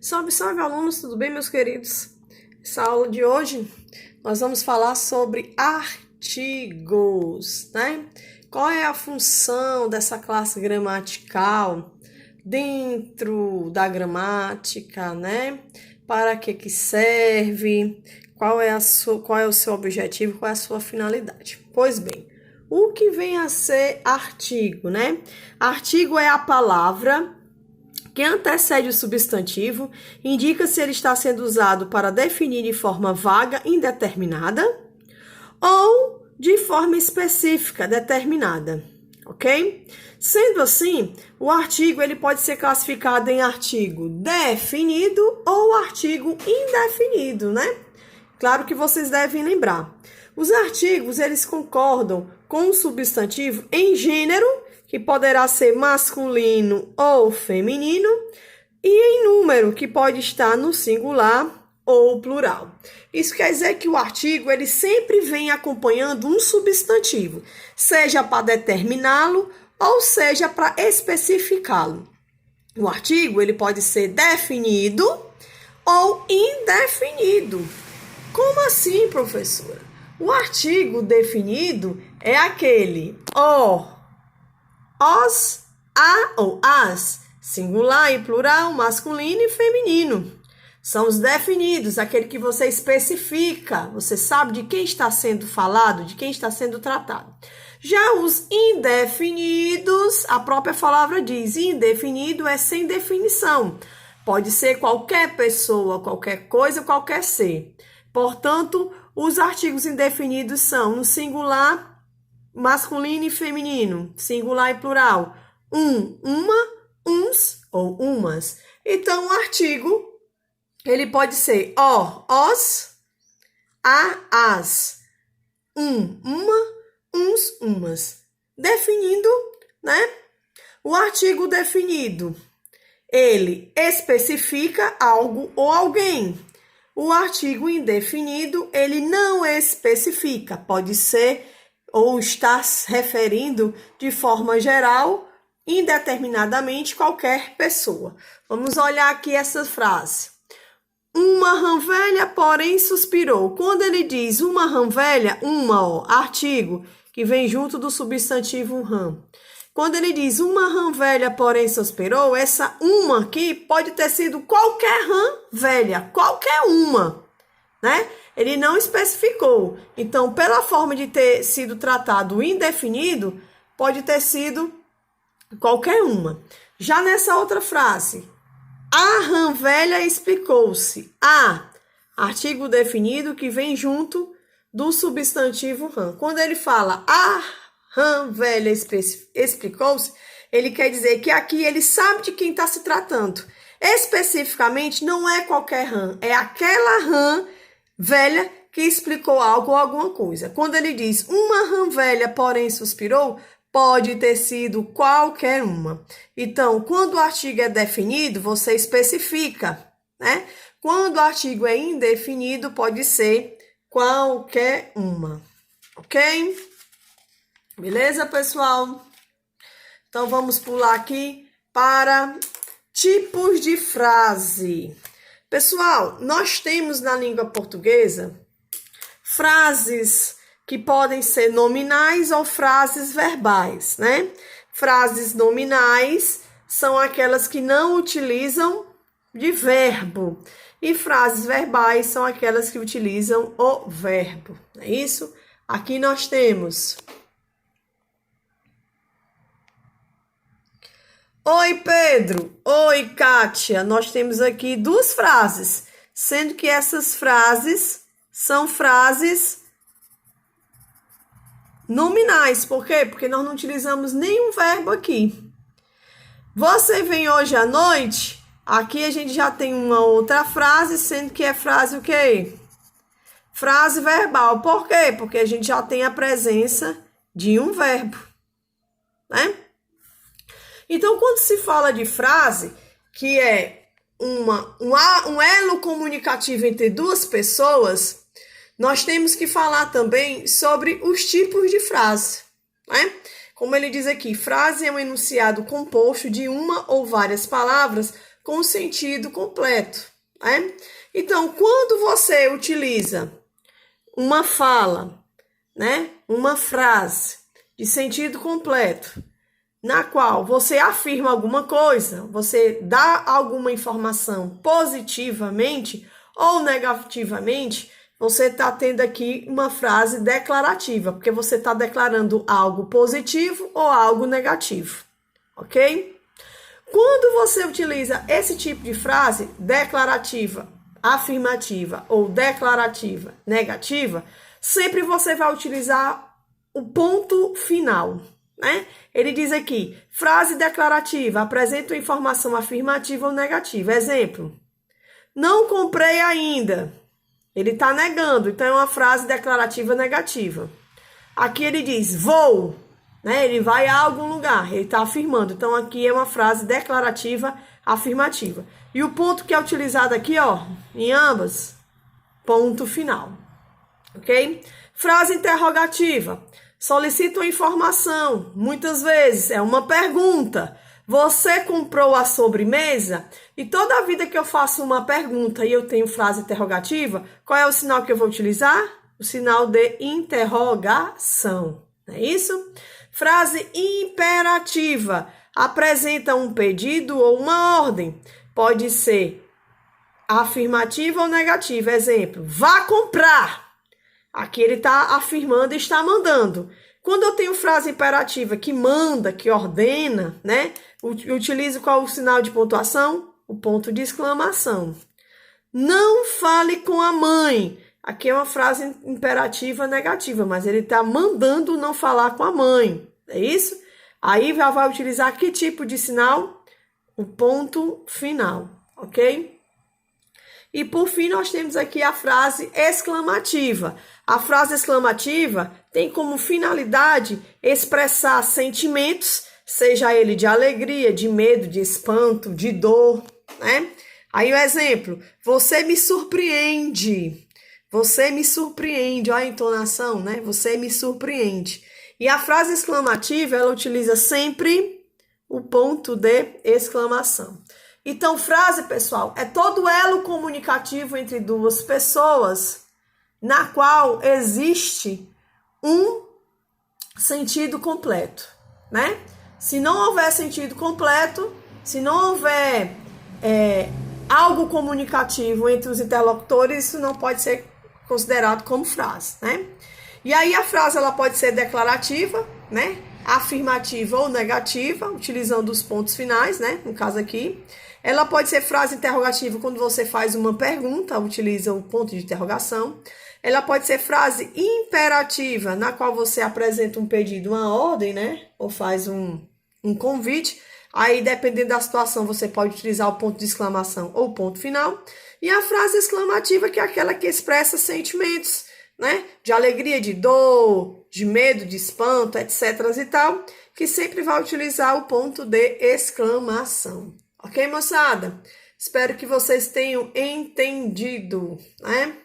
Salve, salve, alunos, tudo bem, meus queridos? Essa aula de hoje nós vamos falar sobre artigos, né? Qual é a função dessa classe gramatical dentro da gramática, né? Para que serve? Qual é o seu objetivo? Qual é a sua finalidade? Pois bem, o que vem a ser artigo, né? Artigo é a palavra que antecede o substantivo, indica se ele está sendo usado para definir de forma vaga, indeterminada, ou de forma específica, determinada, ok? Sendo assim, o artigo ele pode ser classificado em artigo definido ou artigo indefinido, né? Claro que vocês devem lembrar. Os artigos, eles concordam com o substantivo em gênero, que poderá ser masculino ou feminino, e em número, que pode estar no singular ou plural. Isso quer dizer que o artigo ele sempre vem acompanhando um substantivo, seja para determiná-lo ou seja para especificá-lo. O artigo ele pode ser definido ou indefinido. Como assim, professora? O artigo definido é aquele os, a ou as, singular e plural, masculino e feminino. São os definidos, aquele que você especifica, você sabe de quem está sendo falado, de quem está sendo tratado. Já os indefinidos, a própria palavra diz, indefinido é sem definição. Pode ser qualquer pessoa, qualquer coisa, qualquer ser. Portanto, os artigos indefinidos são no singular, masculino e feminino, singular e plural, uma, uns ou umas. Então, o artigo, ele pode ser os, a, as, uma, uns, umas. Definindo, né? O artigo definido, ele especifica algo ou alguém. O artigo indefinido, ele não especifica, pode ser ou está se referindo de forma geral, indeterminadamente, qualquer pessoa. Vamos olhar aqui essa frase. Uma rã velha, porém, suspirou. Quando ele diz uma rã velha, artigo, que vem junto do substantivo rã. Quando ele diz uma rã velha, porém, suspirou, essa uma aqui pode ter sido qualquer rã velha, qualquer uma, né? Ele não especificou. Então, pela forma de ter sido tratado indefinido, pode ter sido qualquer uma. Já nessa outra frase, a rã velha explicou-se. Artigo definido que vem junto do substantivo rã. Quando ele fala a rã velha explicou-se, ele quer dizer que aqui ele sabe de quem está se tratando. Especificamente, não é qualquer rã, é aquela rã velha que explicou algo ou alguma coisa. Quando ele diz uma rã velha, porém suspirou, pode ter sido qualquer uma. Então, quando o artigo é definido, você especifica, né? Quando o artigo é indefinido, pode ser qualquer uma, ok? Beleza, pessoal? Então, vamos pular aqui para tipos de frase. Pessoal, nós temos na língua portuguesa frases que podem ser nominais ou frases verbais, né? Frases nominais são aquelas que não utilizam de verbo e frases verbais são aquelas que utilizam o verbo, não é isso? Aqui nós temos: oi, Pedro. Oi, Kátia. Nós temos aqui duas frases, sendo que essas frases são frases nominais. Por quê? Porque nós não utilizamos nenhum verbo aqui. Você vem hoje à noite? Aqui a gente já tem uma outra frase, sendo que é frase o quê? Frase verbal. Por quê? Porque a gente já tem a presença de um verbo, né? Então, quando se fala de frase, que é um elo comunicativo entre duas pessoas, nós temos que falar também sobre os tipos de frase, né? Como ele diz aqui, frase é um enunciado composto de uma ou várias palavras com sentido completo, né? Então, quando você utiliza uma fala, né, uma frase de sentido completo, na qual você afirma alguma coisa, você dá alguma informação positivamente ou negativamente, você está tendo aqui uma frase declarativa, porque você está declarando algo positivo ou algo negativo, ok? Quando você utiliza esse tipo de frase declarativa, afirmativa ou declarativa negativa, sempre você vai utilizar o ponto final, né? Ele diz aqui, frase declarativa, apresenta uma informação afirmativa ou negativa. Exemplo, não comprei ainda. Ele está negando, então é uma frase declarativa negativa. Aqui ele diz, vou, né? Ele vai a algum lugar, ele está afirmando. Então aqui é uma frase declarativa afirmativa. E o ponto que é utilizado aqui, ó, em ambas, ponto final, ok? Frase interrogativa, solicita uma informação, muitas vezes é uma pergunta. Você comprou a sobremesa? E toda a vida que eu faço uma pergunta e eu tenho frase interrogativa, qual é o sinal que eu vou utilizar? O sinal de interrogação, não é isso? Frase imperativa, apresenta um pedido ou uma ordem. Pode ser afirmativa ou negativa. Exemplo, vá comprar. Aqui ele está afirmando e está mandando. Quando eu tenho frase imperativa que manda, que ordena, né? Eu utilizo qual o sinal de pontuação? O ponto de exclamação. Não fale com a mãe. Aqui é uma frase imperativa negativa, mas ele está mandando não falar com a mãe. É isso? Aí já vai utilizar que tipo de sinal? O ponto final, ok? E por fim, nós temos aqui a frase exclamativa. A frase exclamativa tem como finalidade expressar sentimentos, seja ele de alegria, de medo, de espanto, de dor, né? Aí o exemplo, você me surpreende. Você me surpreende, olha a entonação, né? Você me surpreende. E a frase exclamativa, ela utiliza sempre o ponto de exclamação. Então, frase, pessoal, é todo elo comunicativo entre duas pessoas na qual existe um sentido completo, né? Se não houver sentido completo, se não houver algo comunicativo entre os interlocutores, isso não pode ser considerado como frase, né? E aí a frase ela pode ser declarativa, né? Afirmativa ou negativa, utilizando os pontos finais, né? No caso aqui. Ela pode ser frase interrogativa quando você faz uma pergunta, utiliza o ponto de interrogação. Ela pode ser frase imperativa, na qual você apresenta um pedido, uma ordem, né? Ou faz um convite. Aí, dependendo da situação, você pode utilizar o ponto de exclamação ou o ponto final. E a frase exclamativa, que é aquela que expressa sentimentos, né? De alegria, de dor, de medo, de espanto, etc. e tal, que sempre vai utilizar o ponto de exclamação. Ok, moçada? Espero que vocês tenham entendido, né?